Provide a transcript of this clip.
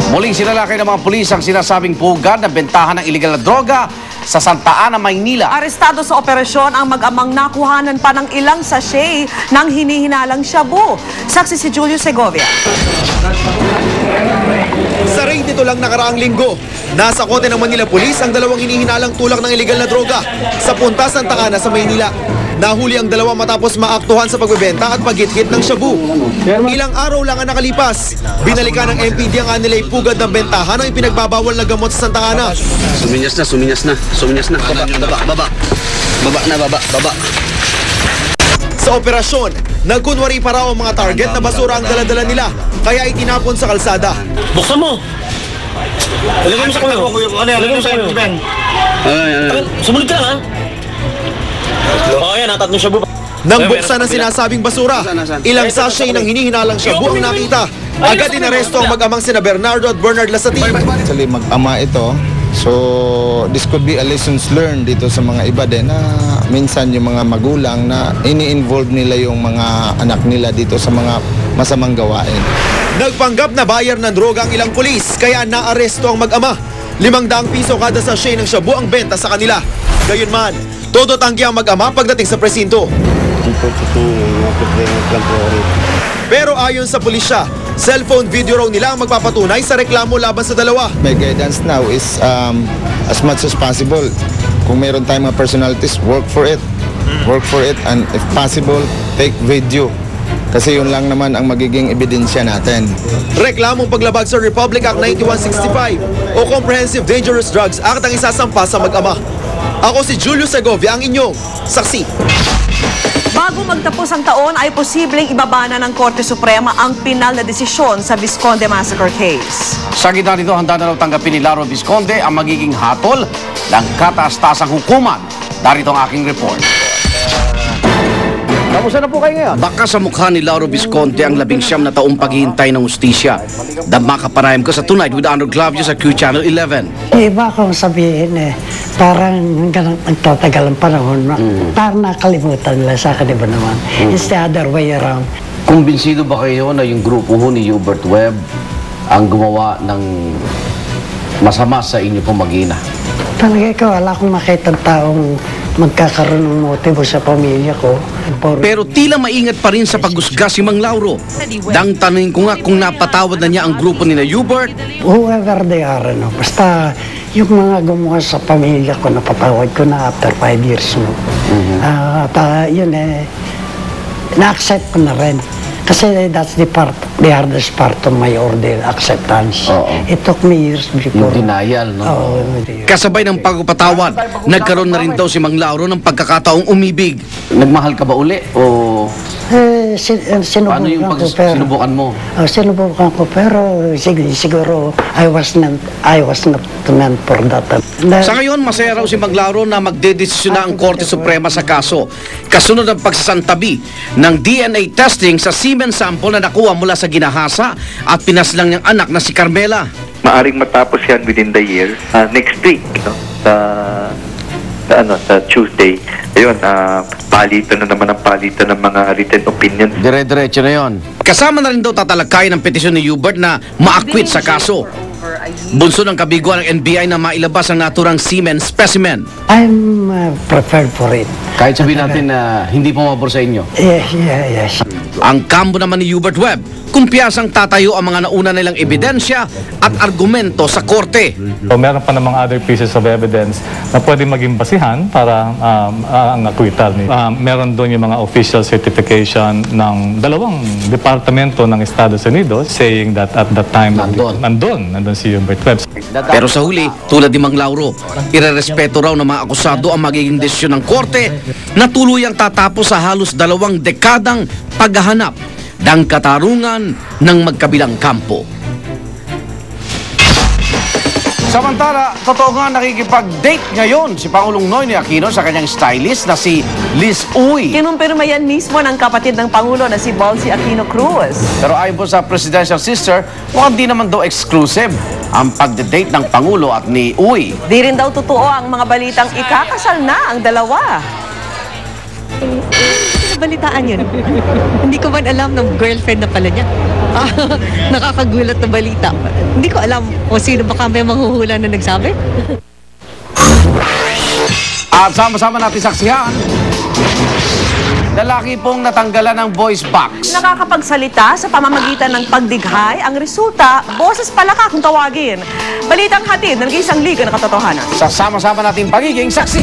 Muling sinalakay ng mga pulis ang sinasabing pugad na bentahan ng iligal na droga sa Santa Ana, Maynila. Arestado sa operasyon ang mag-amang nakuhanan pa ng ilang sachet ng hinihinalang shabu. Saksi si Julio Segovia. Sa raid nito lang nakaraang linggo, nasa kote ng Manila Police ang dalawang hinihinalang tulak ng iligal na droga sa Punta Santa Ana sa Maynila. Nahuli ang dalawa matapos maaktuhan sa pagbebenta at paghit-hit ng shabu. Ilang araw lang ang nakalipas, binalikan ng MPD ang anilay pugad ng bentahan ng ipinagbabawal na gamot sa Santa Ana. Suminyas na. Baba. Sa operasyon, nagkunwari pa raw ang mga target na basura ang daladala nila, kaya itinapon sa kalsada. Buksan mo! Ilagay mo sa kuyo. Ilagay mo sa kuyo. Sumunod ka na. Oo, yan. Tatlong shabu. Nang buksan ang sinasabing basura, ilang sachet ng hinihinalang shabu ang nakita. Agad inaresto ang mag-amang sina Bernardo at Bernard Lasatin. Actually, mag-ama ito. So, this could be a lessons learned dito sa mga iba din na minsan yung mga magulang na ini-involve nila yung mga anak nila dito sa mga masamang gawain. Nagpanggap na bayar ng droga ang ilang pulis, kaya naaresto ang mag-ama. 500 piso kada sachet ng shabu ang benta sa kanila. Gayunman, todo tanggi ang mag-ama pagdating sa presinto. Pero ayon sa pulisya, cellphone video raw nila ang magpapatunay sa reklamo laban sa dalawa. My guidance now is as much as possible. Kung meron tayong mga personalities, work for it. Work for it and if possible, take video. Kasi yun lang naman ang magiging ebidensya natin. Reklamong paglabag sa Republic Act 9165 o Comprehensive Dangerous Drugs Act ang isasampa sa mag-ama. Ako si Julio Segovia, ang inyong saksi. Bago magtapos ang taon ay posibleng ibabana ng Korte Suprema ang pinal na desisyon sa Visconde Massacre case. Sa gitna nito, handa na raw tanggapin ni Lauro Visconde ang magiging hatol ng kataas-tasang hukuman. Darito ang aking report. Kamusta na po kayo ngayon? Baka sa mukha ni Lauro Visconde ang 19 na taong paghihintay ng hustisya. Dama ka panayam ko sa Tonight with Arnold Clavio sa Q Channel 11. Iba akong sabihin parang hanggang nagtatagal ang panahon, parang nakalimutan nila sa akin, iba naman. It's the other way around. Kumbinsido ba kayo na yung grupo ho ni Hubert Webb ang gumawa ng masama sa inyo pong mag-ina? Talaga ikaw, wala akong makita taong magkakaroon ng motibo sa pamilya ko. Pero tila maingat pa rin sa paghusga si Mang Lauro. Dang tanungin ko nga kung napatawad na niya ang grupo ni na Hubert. Whoever they are, basta yung mga gumawa sa pamilya ko, napatawad ko na after 5 years mo. Yun na-accept ko na rin. Kasi that's the hardest part of my ordeal, acceptance. It took me years before. Yung denial, no? Kasabay ng pagpapatawad, nagkaroon na rin daw si Mang Lauro ng pagkakataong umibig. Nagmahal ka ba uli? O Sinubukan paano yung sinubukan mo? Sinubukan ko, pero siguro I was not meant for that. Sa ngayon, masaya raw si Mang Lauro na magdedesisyon na ang Korte Suprema sa kaso. Kasunod ng pagsasantabi ng DNA testing sa semen sample na nakuha mula sa ginahasa at pinaslang niyang anak na si Carmela. Maaring matapos yan within the year. Next week, no? Sa Tuesday. Ayun, palitan na naman ang palitan ng mga written opinions. Dire-diretso na yon. Kasama na rin daw tatalakayin ang petisyon ni Hubert na ma-acquit sa kaso. Bunso ng kabiguan ng NBI na mailabas ang naturang semen specimen. I'm prepared for it. Kahit sabihin natin na hindi pumabor sa inyo. Yes. Ang kampo naman ni Hubert Webb, kumpiyansang tatayo ang mga nauna nilang ebidensya at argumento sa korte. So, meron pa namang other pieces of evidence na pwede maging basihan para ang acquittal. Meron doon yung mga official certification ng dalawang departamento ng Estados Unidos saying that at that time nandun si Hubert Webb. Pero sa huli, tulad ni Mang Lauro, irerespeto raw ng mga akusado ang magiging desisyon ng korte na tuluyang tatapos sa halos 2 dekadang paghahanap ng katarungan ng magkabilang kampo. Samantala, totoo nga nakikipag-date ngayon si Pangulong Noynoy Aquino sa kanyang stylist na si Liz Uy. Kinumpirma yan mismo ng kapatid ng Pangulo na si Bolsie Aquino Cruz. Pero ayon po sa presidential sister, mukhang di naman daw exclusive ang pagde-date ng Pangulo at ni Uy. Di rin daw totoo ang mga balitang ikakasal na ang dalawa. nabalitaan yun. Hindi ko man alam ng girlfriend na pala niya. Nakakagulat na balita. Hindi ko alam kung sino, baka may manghuhula na nagsabi. At sama-sama natin saksihan, lalaki pong natanggalan ng voice box. Nakakapagsalita sa pamamagitan ng pagdighay. Ang resulta, boses palaka kung tawagin. Balitang hatid ng isang liga ng katotohanan. Sa sama-sama natin pagiging saksi.